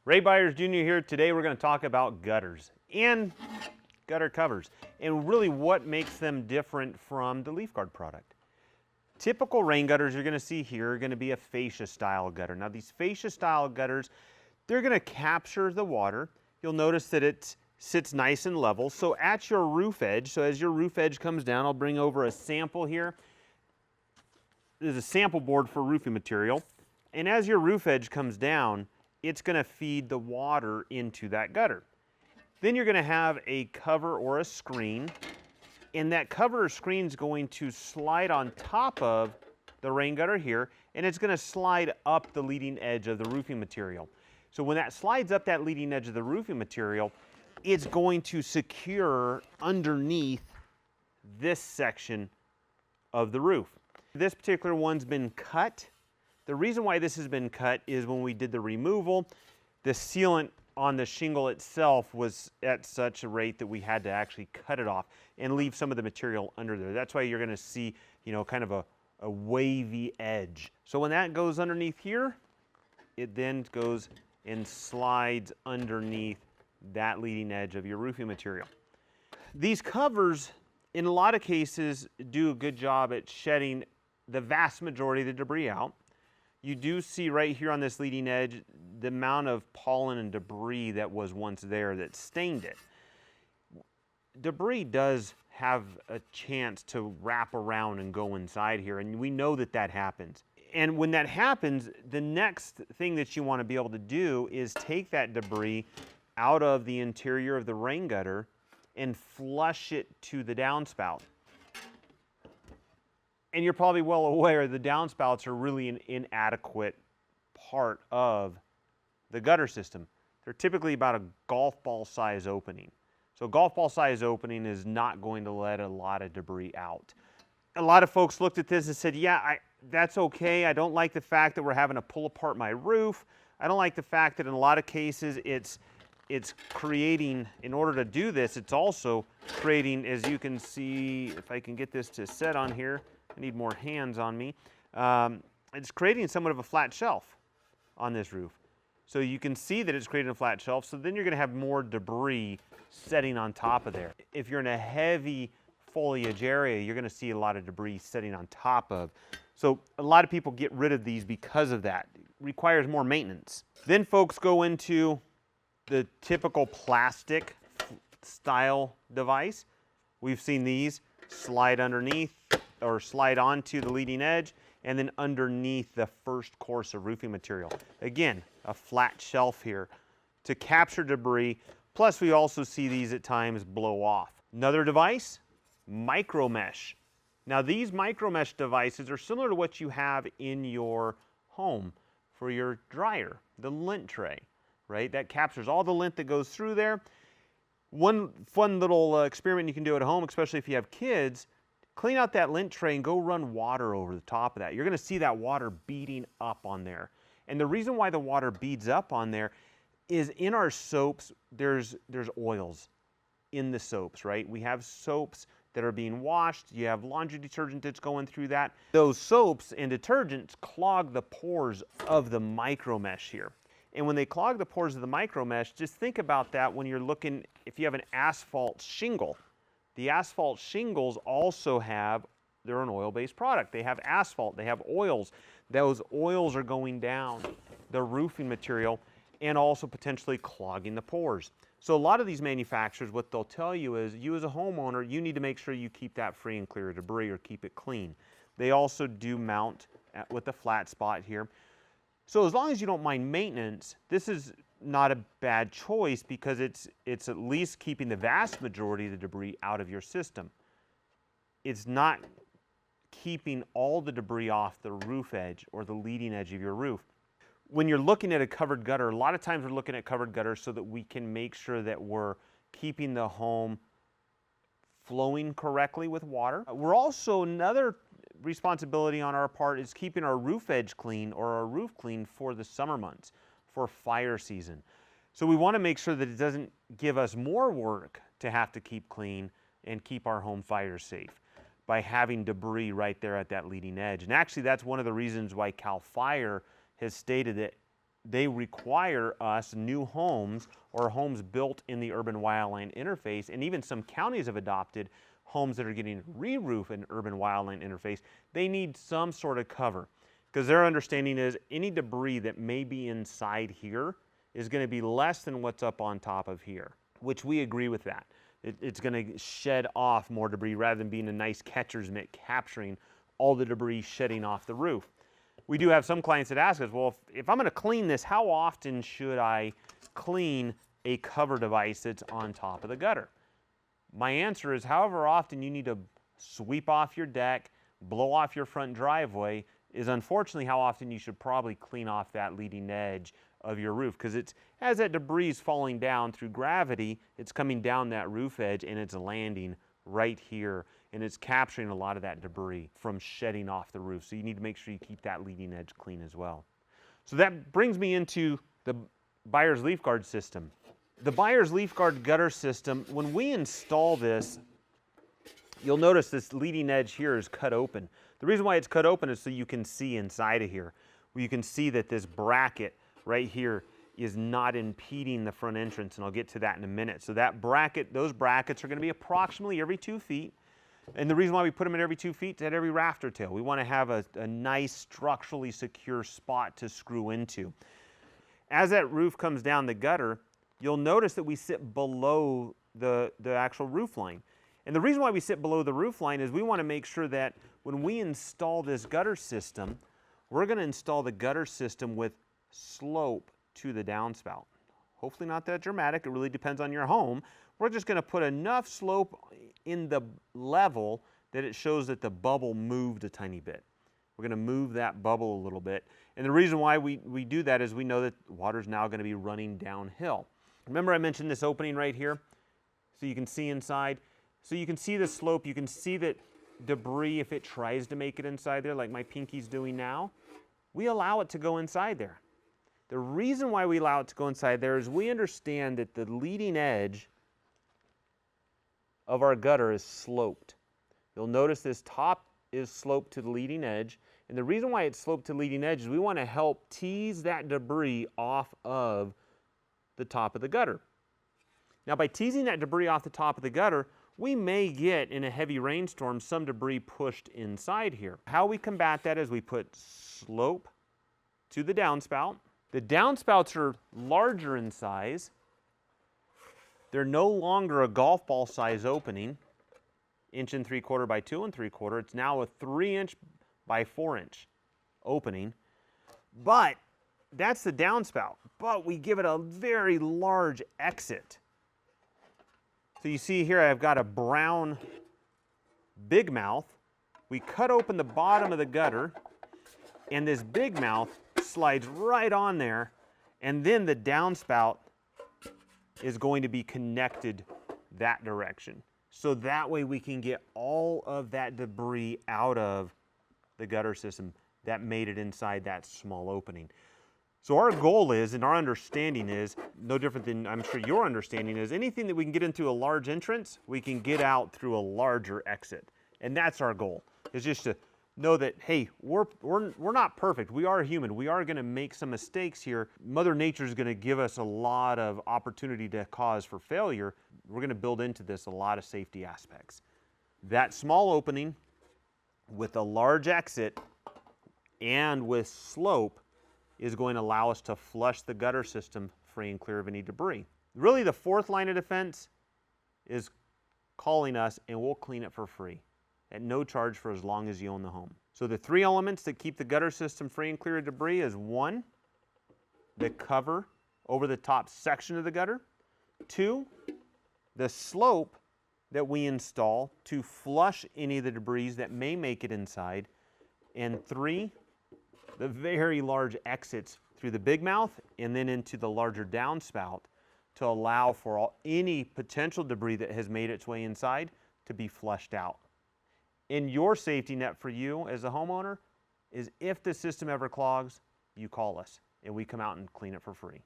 Ray Byers Jr. here. Today we're going to talk about gutters and gutter covers and really what makes them different from the LeafGuard product. Typical rain gutters you're going to see here are going to be a fascia style gutter. Now these fascia style gutters, they're going to capture the water. You'll notice that it sits nice and level. So at your roof edge, so as your roof edge comes down, I'll bring over a sample here. There's a sample board for roofing material. And as your roof edge comes down, it's going to feed the water into that gutter. Then you're going to have a cover or a screen, and that cover or screen is going to slide on top of the rain gutter here, and it's going to slide up the leading edge of the roofing material. So when that slides up that leading edge of the roofing material, it's going to secure underneath this section of the roof. This particular one's been cut. The reason why this has been cut is when we did the removal, the sealant on the shingle itself was at such a rate that we had to actually cut it off and leave some of the material under there. That's why you're going to see, kind of a wavy edge. So when that goes underneath here, it then goes and slides underneath that leading edge of your roofing material. These covers, in a lot of cases, do a good job at shedding the vast majority of the debris out. You do see right here on this leading edge the amount of pollen and debris that was once there that stained it. Debris does have a chance to wrap around and go inside here, and we know that that happens. And when that happens, the next thing that you want to be able to do is take that debris out of the interior of the rain gutter and flush it to the downspout. And you're probably well aware the downspouts are really an inadequate part of the gutter system. They're typically about a golf ball size opening. So golf ball size opening is not going to let a lot of debris out. A lot of folks looked at this and said, yeah, that's okay. I don't like the fact that we're having to pull apart my roof. I don't like the fact that in a lot of cases it's creating, in order to do this, it's also creating, as you can see, if I can get this to set on here, I need more hands on me. It's creating somewhat of a flat shelf on this roof. So you can see that it's creating a flat shelf, so then you're going to have more debris setting on top of there. If you're in a heavy foliage area, you're going to see a lot of debris setting on top of. So a lot of people get rid of these because of that. It requires more maintenance. Then folks go into the typical plastic style device. We've seen these slide underneath or slide onto the leading edge and then underneath the first course of roofing material. Again, a flat shelf here to capture debris. Plus we also see these at times blow off. Another device, micro mesh. Now these micro mesh devices are similar to what you have in your home for your dryer, the lint tray, right? That captures all the lint that goes through there. One fun little experiment you can do at home, especially if you have kids, clean out that lint tray and go run water over the top of that. You're going to see that water beading up on there. And the reason why the water beads up on there is in our soaps, there's oils in the soaps, right? We have soaps that are being washed. You have laundry detergent that's going through that. Those soaps and detergents clog the pores of the micro mesh here. And when they clog the pores of the micro mesh, just think about that when you're looking, if you have an asphalt shingle. The asphalt shingles also they're an oil-based product. They have asphalt, they have oils. Those oils are going down the roofing material and also potentially clogging the pores. So a lot of these manufacturers, what they'll tell you is, you as a homeowner, you need to make sure you keep that free and clear of debris or keep it clean. They also do mount with a flat spot here. So as long as you don't mind maintenance, this is not a bad choice because it's at least keeping the vast majority of the debris out of your system. It's not keeping all the debris off the roof edge or the leading edge of your roof. When you're looking at a covered gutter, a lot of times we're looking at covered gutters so that we can make sure that we're keeping the home flowing correctly with water. We're also, another responsibility on our part is keeping our roof edge clean or our roof clean for the summer months, for fire season. So we want to make sure that it doesn't give us more work to have to keep clean and keep our home fire safe by having debris right there at that leading edge. And actually that's one of the reasons why CAL FIRE has stated that they require us, new homes or homes built in the urban wildland interface, and even some counties have adopted homes that are getting re-roof in urban wildland interface, they need some sort of cover. Because their understanding is any debris that may be inside here is going to be less than what's up on top of here, which we agree with that. It's going to shed off more debris rather than being a nice catcher's mitt capturing all the debris shedding off the roof. We do have some clients that ask us, well, if I'm going to clean this, how often should I clean a cover device that's on top of the gutter? My answer is however often you need to sweep off your deck, blow off your front driveway, is unfortunately how often you should probably clean off that leading edge of your roof, because it's as that debris is falling down through gravity, it's coming down that roof edge and it's landing right here, and it's capturing a lot of that debris from shedding off the roof. So you need to make sure you keep that leading edge clean as well. So that brings me into the Byers LeafGuard system. The Byers LeafGuard Gutter System, when we install this, you'll notice this leading edge here is cut open. The reason why it's cut open is so you can see inside of here. Where you can see that this bracket right here is not impeding the front entrance, and I'll get to that in a minute. So that bracket, those brackets are going to be approximately every 2 feet. And the reason why we put them at every 2 feet is at every rafter tail. We want to have a nice structurally secure spot to screw into. As that roof comes down the gutter, you'll notice that we sit below the actual roof line. And the reason why we sit below the roof line is we want to make sure that when we install this gutter system, we're going to install the gutter system with slope to the downspout. Hopefully not that dramatic. It really depends on your home. We're just going to put enough slope in the level that it shows that the bubble moved a tiny bit. We're going to move that bubble a little bit. And the reason why we do that is we know that water's now going to be running downhill. Remember I mentioned this opening right here? So you can see inside. So you can see the slope. You can see that debris, if it tries to make it inside there, like my pinky's doing now, we allow it to go inside there. The reason why we allow it to go inside there is we understand that the leading edge of our gutter is sloped. You'll notice this top is sloped to the leading edge, and the reason why it's sloped to the leading edge is we want to help tease that debris off of the top of the gutter. Now by teasing that debris off the top of the gutter, we may get, in a heavy rainstorm, some debris pushed inside here. How we combat that is we put slope to the downspout. The downspouts are larger in size. They're no longer a golf ball size opening, 1 3/4 by 2 3/4. It's now a 3" by 4" opening. But that's the downspout. But we give it a very large exit. So you see here I've got a brown big mouth. We cut open the bottom of the gutter, and this big mouth slides right on there, and then the downspout is going to be connected that direction. So that way we can get all of that debris out of the gutter system that made it inside that small opening. So our goal is, and our understanding is, no different than I'm sure your understanding is, anything that we can get into a large entrance, we can get out through a larger exit. And that's our goal, is just to know that, hey, we're not perfect. We are human. We are going to make some mistakes here. Mother Nature is going to give us a lot of opportunity to cause for failure. We're going to build into this a lot of safety aspects. That small opening with a large exit and with slope is going to allow us to flush the gutter system free and clear of any debris. Really, the fourth line of defense is calling us, and we'll clean it for free at no charge for as long as you own the home. So the 3 elements that keep the gutter system free and clear of debris is 1, the cover over the top section of the gutter. 2, the slope that we install to flush any of the debris that may make it inside. And 3, the very large exits through the big mouth and then into the larger downspout to allow for any potential debris that has made its way inside to be flushed out. And your safety net for you as a homeowner is if the system ever clogs, you call us and we come out and clean it for free.